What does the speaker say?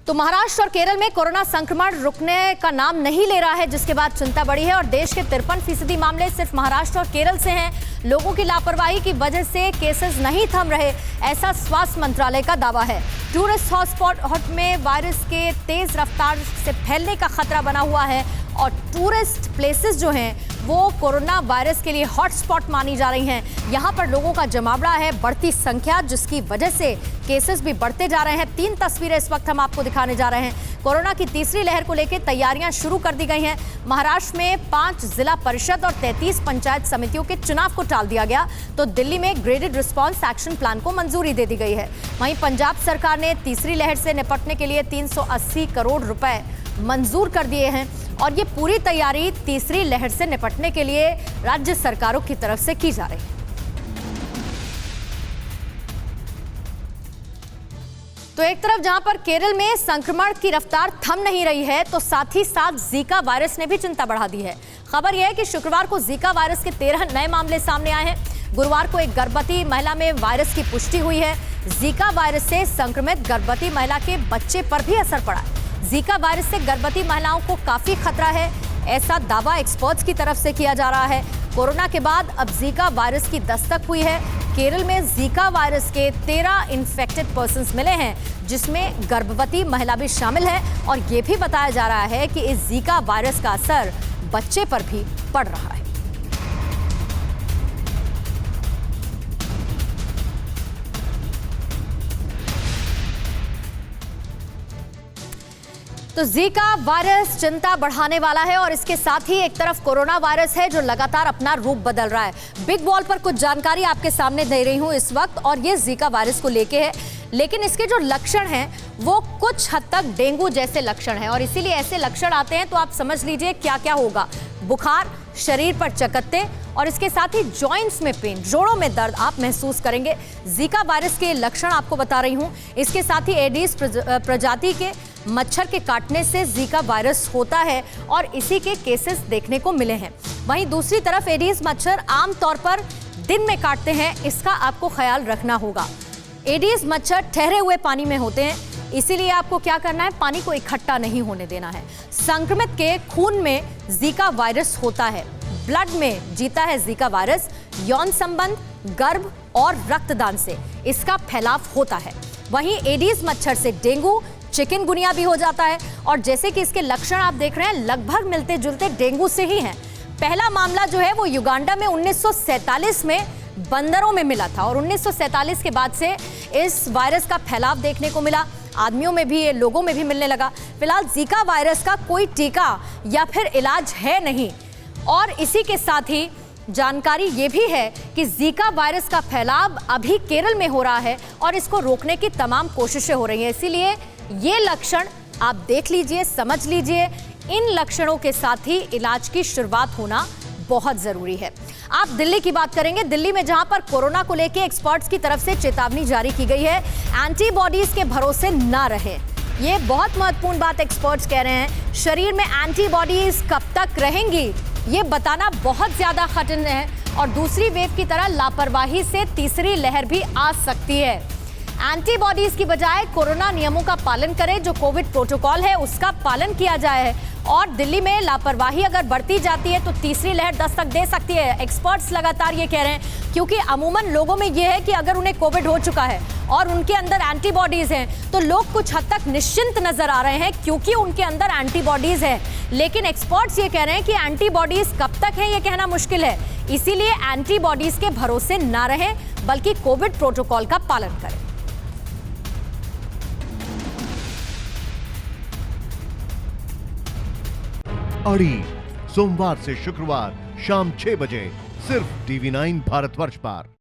तो महाराष्ट्र और केरल में कोरोना संक्रमण रुकने का नाम नहीं ले रहा है, जिसके बाद चिंता बढ़ी है और देश के 53% मामले सिर्फ महाराष्ट्र और केरल से हैं। लोगों की लापरवाही की वजह से केसेस नहीं थम रहे, ऐसा स्वास्थ्य मंत्रालय का दावा है। टूरिस्ट हॉटस्पॉट में वायरस के तेज रफ्तार से फैलने का खतरा बना हुआ है और टूरिस्ट प्लेसेस जो हैं वो कोरोना वायरस के लिए हॉटस्पॉट मानी जा रही हैं। यहाँ पर लोगों का जमावड़ा है, बढ़ती संख्या, जिसकी वजह से केसेस भी बढ़ते जा रहे हैं। 3 तस्वीरें इस वक्त हम आपको दिखाने जा रहे हैं। कोरोना की तीसरी लहर को लेकर तैयारियां शुरू कर दी गई हैं। महाराष्ट्र में 5 जिला परिषद और 33 पंचायत समितियों के चुनाव को टाल दिया गया, तो दिल्ली में ग्रेडेड रिस्पॉन्स एक्शन प्लान को मंजूरी दे दी गई है। वहीं पंजाब सरकार ने तीसरी लहर से निपटने के लिए 380 करोड़ रुपए मंजूर कर दिए हैं और ये पूरी तैयारी तीसरी लहर से निपटने के लिए राज्य सरकारों की तरफ से की जा रही है। तो एक तरफ जहां पर केरल में संक्रमण की रफ्तार थम नहीं रही है, तो साथ ही साथ जीका वायरस ने भी चिंता बढ़ा दी है। खबर यह है कि शुक्रवार को जीका वायरस के 13 नए मामले सामने आए हैं। गुरुवार को एक गर्भवती महिला में वायरस की पुष्टि हुई है। जीका वायरस से संक्रमित गर्भवती महिला के बच्चे पर भी असर पड़ा है। जीका वायरस से गर्भवती महिलाओं को काफी खतरा है, ऐसा दावा एक्सपर्ट्स की तरफ से किया जा रहा है। कोरोना के बाद अब जीका वायरस की दस्तक हुई है। केरल में जीका वायरस के 13 इन्फेक्टेड पर्सन्स मिले हैं, जिसमें गर्भवती महिला भी शामिल है और ये भी बताया जा रहा है कि इस जीका वायरस का असर बच्चे पर भी पड़ रहा है। तो जीका वायरस चिंता बढ़ाने वाला है और इसके साथ ही एक तरफ कोरोना वायरस है जो लगातार अपना रूप बदल रहा है। बिग वॉल पर कुछ जानकारी आपके सामने दे रही हूं इस वक्त और ये जीका वायरस को लेके है, लेकिन इसके जो लक्षण हैं वो कुछ हद तक डेंगू जैसे लक्षण हैं और इसीलिए ऐसे लक्षण आते हैं तो आप समझ लीजिए क्या क्या होगा। बुखार, शरीर पर चकत्ते और इसके साथ ही जॉइंट्स में पेन, जोड़ों में दर्द आप महसूस करेंगे। जीका वायरस के लक्षण आपको बता रही हूं। इसके साथ ही एडीज प्रजाति के मच्छर के काटने से जीका वायरस होता है और इसी के केसेस देखने को मिले हैं। वहीं दूसरी तरफ एडीज मच्छर आमतौर पर दिन में काटते हैं, इसका आपको ख्याल रखना होगा। एडीज मच्छर ठहरे हुए पानी में होते हैं, इसीलिए आपको क्या करना है, पानी को इकट्ठा नहीं होने देना है। संक्रमित के खून में जीका वायरस होता है, ब्लड में जीता है जीका वायरस। यौन संबंध, गर्भ और रक्तदान से इसका फैलाव होता है। वहीं एडीज मच्छर से डेंगू, चिकनगुनिया भी हो जाता है और जैसे कि इसके लक्षण आप देख रहे हैं लगभग मिलते जुलते डेंगू से ही हैं। पहला मामला जो है वो युगांडा में 1947 में बंदरों में मिला था और 1947 के बाद से इस वायरस का फैलाव देखने को मिला। आदमियों में भी, लोगों में भी मिलने लगा। फिलहाल जीका वायरस का कोई टीका या फिर इलाज है नहीं और इसी के साथ ही जानकारी ये भी है कि जीका वायरस का फैलाव अभी केरल में हो रहा है और इसको रोकने की तमाम कोशिशें हो रही हैं। इसीलिए ये लक्षण आप देख लीजिए, समझ लीजिए। इन लक्षणों के साथ ही इलाज की शुरुआत होना बहुत जरूरी है। आप दिल्ली की बात करेंगे, दिल्ली में जहां पर कोरोना को लेकर एक्सपर्ट्स की तरफ से चेतावनी जारी की गई है, एंटीबॉडीज के भरोसे ना रहे। ये बहुत महत्वपूर्ण बात एक्सपर्ट्स कह रहे हैं। शरीर में एंटीबॉडीज कब तक रहेंगी ये बताना बहुत ज्यादा कठिन है और दूसरी वेव की तरह लापरवाही से तीसरी लहर भी आ सकती है। एंटीबॉडीज की बजाय कोरोना नियमों का पालन करें, जो कोविड प्रोटोकॉल है उसका पालन किया जाए और दिल्ली में लापरवाही अगर बढ़ती जाती है तो तीसरी लहर दस्तक दे सकती है। एक्सपर्ट्स लगातार ये कह रहे हैं क्योंकि अमूमन लोगों में ये है कि अगर उन्हें कोविड हो चुका है और उनके अंदर एंटीबॉडीज हैं तो लोग कुछ हद तक निश्चिंत नजर आ रहे हैं क्योंकि उनके अंदर एंटीबॉडीज है। लेकिन एक्सपर्ट्स ये कह रहे हैं कि एंटीबॉडीज कब तक है ये कहना मुश्किल है, इसीलिए एंटीबॉडीज के भरोसे ना रहें बल्कि कोविड प्रोटोकॉल का पालन करें। अड़ी सोमवार से शुक्रवार शाम 6 बजे सिर्फ TV9 भारतवर्ष पर।